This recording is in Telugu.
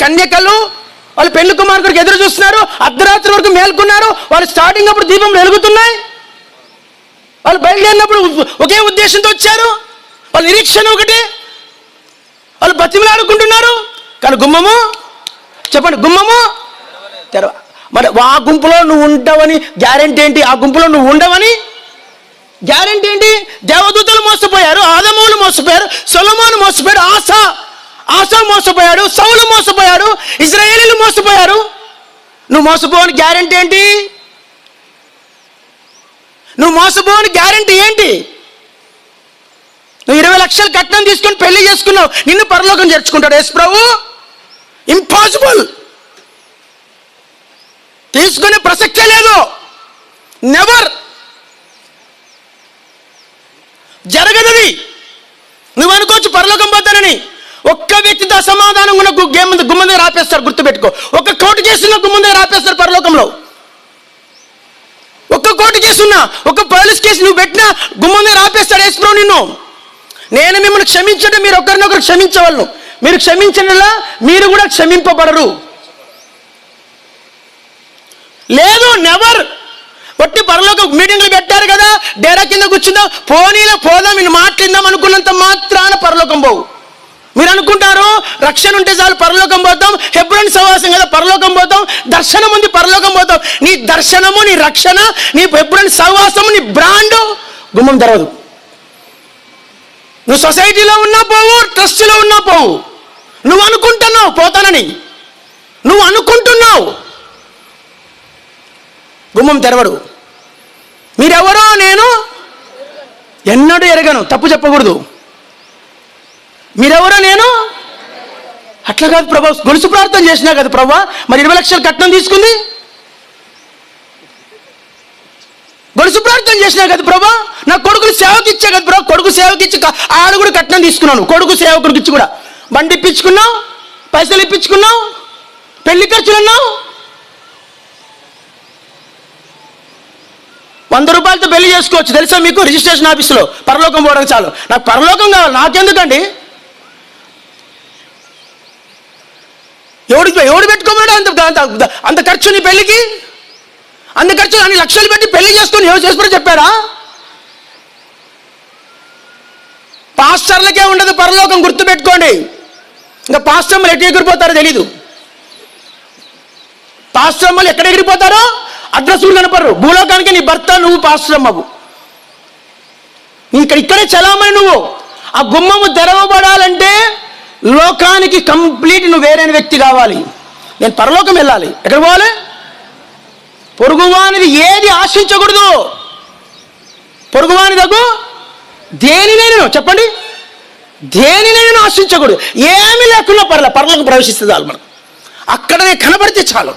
కన్యకలు వాళ్ళు పెళ్లి కుమారుడికి ఎదురు చూస్తున్నారు, అర్ధరాత్రి వరకు మేల్కొన్నారు. వాళ్ళు స్టార్టింగ్ అప్పుడు దీపం వెలుగుతున్నాయి. వాళ్ళు బయలుదేరినప్పుడు ఒకే ఉద్దేశంతో వచ్చారు. వాళ్ళ నిరీక్షణ ఒకటి, వాళ్ళు బతిమలాడుకుంటున్నారు. కానీ గుమ్మము చెప్పండి, గుమ్మము తెరవ. మరి ఆ గుంపులో నువ్వు ఉంటావని గ్యారెంటీ ఏంటి? ఆ గుంపులో నువ్వు ఉండవని గ్యారెంటీ ఏంటి? దేవదూతలు మోసపోయారు, ఆదమోలు మోసపోయారు, సొలొమోను మోసపోయాడు, ఆసా మోసపోయాడు, సౌలు మోసపోయాడు, ఇశ్రాయేలీలు మోసపోయారు. నువ్వు మోసపోవని గ్యారెంటీ ఏంటి? నువ్వు మోసపోవని గ్యారెంటీ ఏంటి? నువ్వు 20 లక్షలు కట్నం తీసుకొని పెళ్లి చేసుకున్నావు, నిన్ను పరలోకం చేర్చుకుంటాడు యేసు ప్రభు? ఇంపాసిబుల్. తీసుకునే ప్రసక్తే లేదు. నెవర్. జరగదది. నువ్వు అనుకోవచ్చు పరలోకం పోతానని. ఒక్క వ్యక్తితో అసమాధానం ఉన్న గుమ్మం దగ్గర ఆపేస్తారు, గుర్తుపెట్టుకో. ఒక్క కోటి కేసున్న గుమ్మం దగ్గర ఆపేస్తారు పరలోకంలో. ఒక్క కోటి కేసున్నా, ఒక్క పోలీస్ కేసు నువ్వు పెట్టినా గుమ్మం దగ్గర ఆపేస్తాడు యేసు ప్రభు నిన్ను. నేను మిమ్మల్ని క్షమించంటే మీరు ఒకరినొకరు క్షమించవలను. మీరు క్షమించడంలా మీరు కూడా క్షమింపబడరు. లేదు, నెవర్. ఒట్టి పరలోక మీటింగ్లు పెట్టారు కదా, డేరా కింద కూర్చుందాం, పోనీలో పోదాం, నేను మాట్లాడిందాం అనుకున్నంత మాత్రాన పరలోకం పోవు. మీరు అనుకుంటారు రక్షణ ఉంటే చాలు పరలోకం పోతాం, హెబ్రోను సహవాసం కదా పరలోకం పోతాం, దర్శనం ఉంది పరలోకం పోతాం. నీ దర్శనము, నీ రక్షణ, నీ హెబ్రోను సహవాసము, నీ బ్రాండు గుమ్మం తెరవదు. నువ్వు సొసైటీలో ఉన్నా పోవు, ట్రస్ట్లో ఉన్నా పోవు. నువ్వు అనుకుంటున్నావు పోతానని, నువ్వు అనుకుంటున్నావు. గుమ్మం తెరవడు. మీరెవరో నేను ఎన్నడూ ఎరగను, తప్పు చెప్పకూడదు. మీరెవరో నేను అట్లా కాదు ప్రభా, గొలుసు ప్రార్థన చేసినా కదా ప్రభా. మరి 20 లక్షలు కట్నం తీసుకుంది, గొలుసు ప్రార్థన చేసినా కదా ప్రభా. నా కొడుకుని సేవకి ఇచ్చా కదా ప్రభా. కొడుకు సేవకి ఇచ్చి ఆడు కూడా కట్నం తీసుకున్నాను. కొడుకు సేవకుడికి ఇచ్చి కూడా బండి ఇప్పించుకున్నావు, పైసలు ఇప్పించుకున్నావు, పెళ్లి ఖర్చులు అన్నావు. 100 రూపాయలతో పెళ్లి చేసుకోవచ్చు తెలుసా మీకు? రిజిస్ట్రేషన్ ఆఫీసులో. పరలోకం పోవడానికి చాలు. నాకు పరలోకం కావాలి, నాకెందుకండి? ఎవడు పెట్టుకోమన్నాడు అంత ఖర్చు నీ పెళ్లికి? అంత ఖర్చు అన్ని లక్షలు పెట్టి పెళ్లి చేసుకొని ఎవరు చేసుకుని చెప్పారా? పాస్టర్లకే ఉండదు పరలోకం, గుర్తుపెట్టుకోండి. ఇంకా పాస్టర్లు ఎటు ఎగిరిపోతారో తెలీదు. పాస్టర్లు ఎక్కడ ఎగిరిపోతారో అడ్రస్లు కనపడరు. భూలోకానికి నీ భర్త, నువ్వు పాస్టర్మవు. ఇక్కడే చలామణి నువ్వు. ఆ గుమ్మము తెరవబడాలంటే లోకానికి కంప్లీట్ నువ్వు వేరైన వ్యక్తి కావాలి. నేను పరలోకం వెళ్ళాలి. ఎక్కడ పోవాలి? పొరుగువానిది ఏది ఆశించకూడదు. పొరుగువాని దగ్గు దేనినైనా చెప్పండి, దేనినైనా ఆశించకూడదు. ఏమీ లేకున్నా పర్లోకం ప్రవేశిస్తుంది మనం. అక్కడనే కనబడితే చాలు.